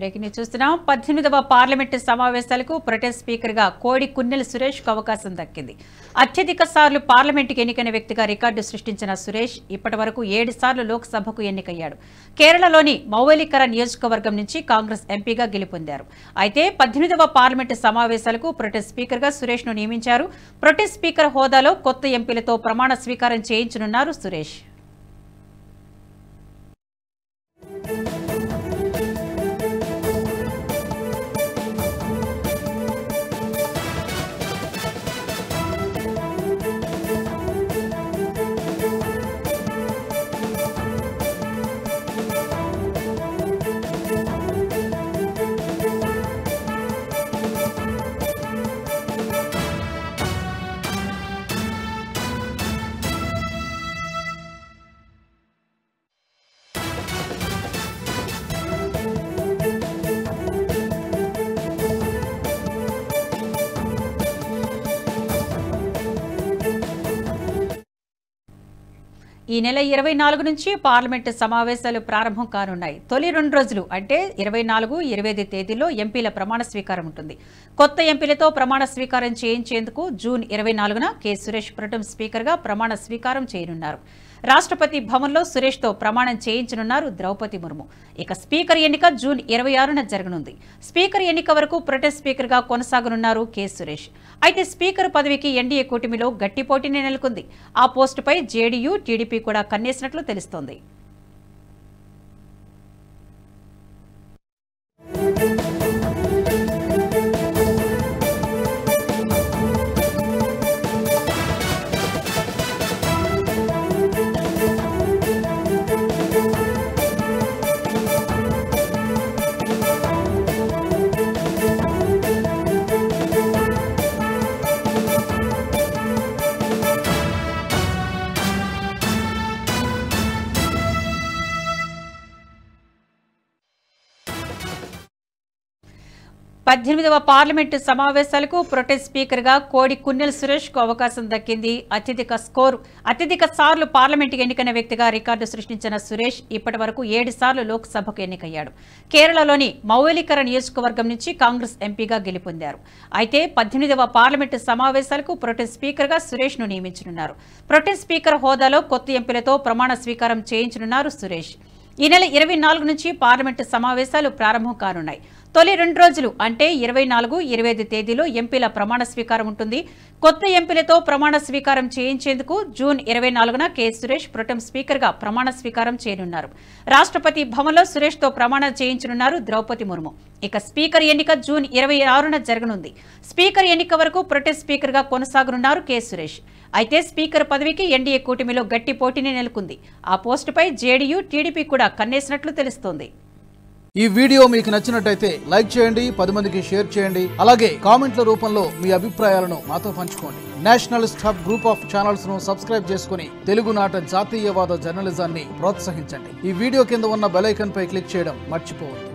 Breaking news చూస్తున్నాం. 18వ parliament సమావేశాలకు protest speaker గా కోడి కున్నెల సురేష్ కు అవకాశం దక్కింది. అత్యధిక సార్లు పార్లమెంటుకు ఎన్నికైన వ్యక్తిగా రికార్డు సృష్టించిన సురేష్ ఇప్పటివరకు 7 సార్లు లోక్సభకు ఎన్నికయ్యాడు. కేరళలోని మౌవలికర నియోజకవర్గం నుంచి కాంగ్రెస్ ఎంపీగా గెలుపొందారు. అయితే 18వ పార్లమెంటు సమావేశాలకు ప్రొటెస్ట్ స్పీకర్ గా సురేష్ ను నియమించారు. ప్రొటెస్ట్ స్పీకర్ హోదాలో కొత్త ఎంపీలతో ప్రమాణ స్వీకారం చేయించనున్నారు సురేష్. ఈ నెల 24 నుంచి పార్లమెంటు సమావేశాలు ప్రారంభం కానున్నాయి. తొలి 2 రోజులు అంటే 24, 25 తేదీల్లో ఎంపీల ప్రమాణ స్వీకారం ఉంటుంది. కొత్త ఎంపీలతో ప్రమాణ స్వీకారం చేయించేందుకు జూన్ 24న కె సురేష్ ప్రొటెం స్పీకర్ గా ప్రమాణ స్వీకారం చేయనున్నారు. రాష్ట్రపతి భవన్లో సురేష్ తో ప్రమాణం చేయించనున్నారు ద్రౌపది ముర్ము. ఇక స్పీకర్ ఎన్నిక జూన్ 26న జరగనుంది. స్పీకర్ ఎన్నిక వరకు ప్రొటెస్ట్ స్పీకర్ గా కొనసాగనున్నారు కె సురేష్. అయితే స్పీకర్ పదవికి ఎన్డీఏ కూటమిలో గట్టి పోటీనే నెలకొంది. ఆ పోస్టుపై జేడీయూ, టీడీపీ కూడా కన్నేసినట్లు తెలుస్తోంది. పద్దెనిమిదవ పార్లమెంటు సమావేశాలకు ప్రొటెస్ట్ స్పీకర్ గా కోడి కున్నెల సురేష్ కు అవకాశం దక్కింది. అత్యధిక సార్లు పార్లమెంటుకు ఎన్నికైన వ్యక్తిగా రికార్డు సృష్టించిన సురేష్ ఇప్పటి వరకు 7 సార్లు లోక్సభకు ఎన్నికయ్యాడు. కేరళలోని మౌవలికర నియోజకవర్గం నుంచి కాంగ్రెస్ ఎంపీగా గెలుపొందారు. అయితే 18వ పార్లమెంటు సమావేశాలకు ప్రొటెస్ట్ స్పీకర్ గా సురేష్ ను నియమించనున్నారు. ప్రొటెస్ట్ స్పీకర్ హోదాలో కొత్త ఎంపీలతో ప్రమాణ స్వీకారం చేయించనున్నారు సురేష్. ఈ నెల 24 నుంచి పార్లమెంటు సమావేశాలు ప్రారంభం కానున్నాయి. తొలి 2 రోజులు అంటే 24, 25 తేదీలో ఎంపీల ప్రమాణ స్వీకారం ఉంటుంది. కొత్త ఎంపీలతో ప్రమాణ స్వీకారం చేయించేందుకు జూన్ 24న కె సురేష్ ప్రొటెం స్పీకర్ గా ప్రమాణ స్వీకారం చేయనున్నారు. రాష్ట్రపతి భవన్లో సురేష్ తో ప్రమాణం చేయించనున్నారు ద్రౌపది ముర్ము. ఇక స్పీకర్ ఎన్నిక జూన్ 26న జరగనుంది. స్పీకర్ ఎన్నిక వరకు ప్రొటెస్ట్ స్పీకర్ గా కొనసాగనున్నారు కె సురేష్. అయితే స్పీకర్ పదవికి ఎన్డీఏ కూటమిలో గట్టి పోటీనే నెలకొంది. ఆ పోస్టుపై జేడీయూ, టీడీపీ కూడా కన్నేసినట్లు తెలుస్తోంది. ఈ వీడియో మీకు నచ్చినట్టయితే లైక్ చేయండి, 10 మందికి షేర్ చేయండి. అలాగే కామెంట్ల రూపంలో మీ అభిప్రాయాలను మాతో పంచుకోండి. Nationalist hub group of channels ను సబ్స్క్రైబ్ చేసుకుని తెలుగునాట జాతీయవాద జర్నలిజాన్ని ప్రోత్సహించండి. ఈ వీడియో కింద ఉన్న బెల్ ఐకాన్ పై క్లిక్ చేయడం మర్చిపోవద్దు.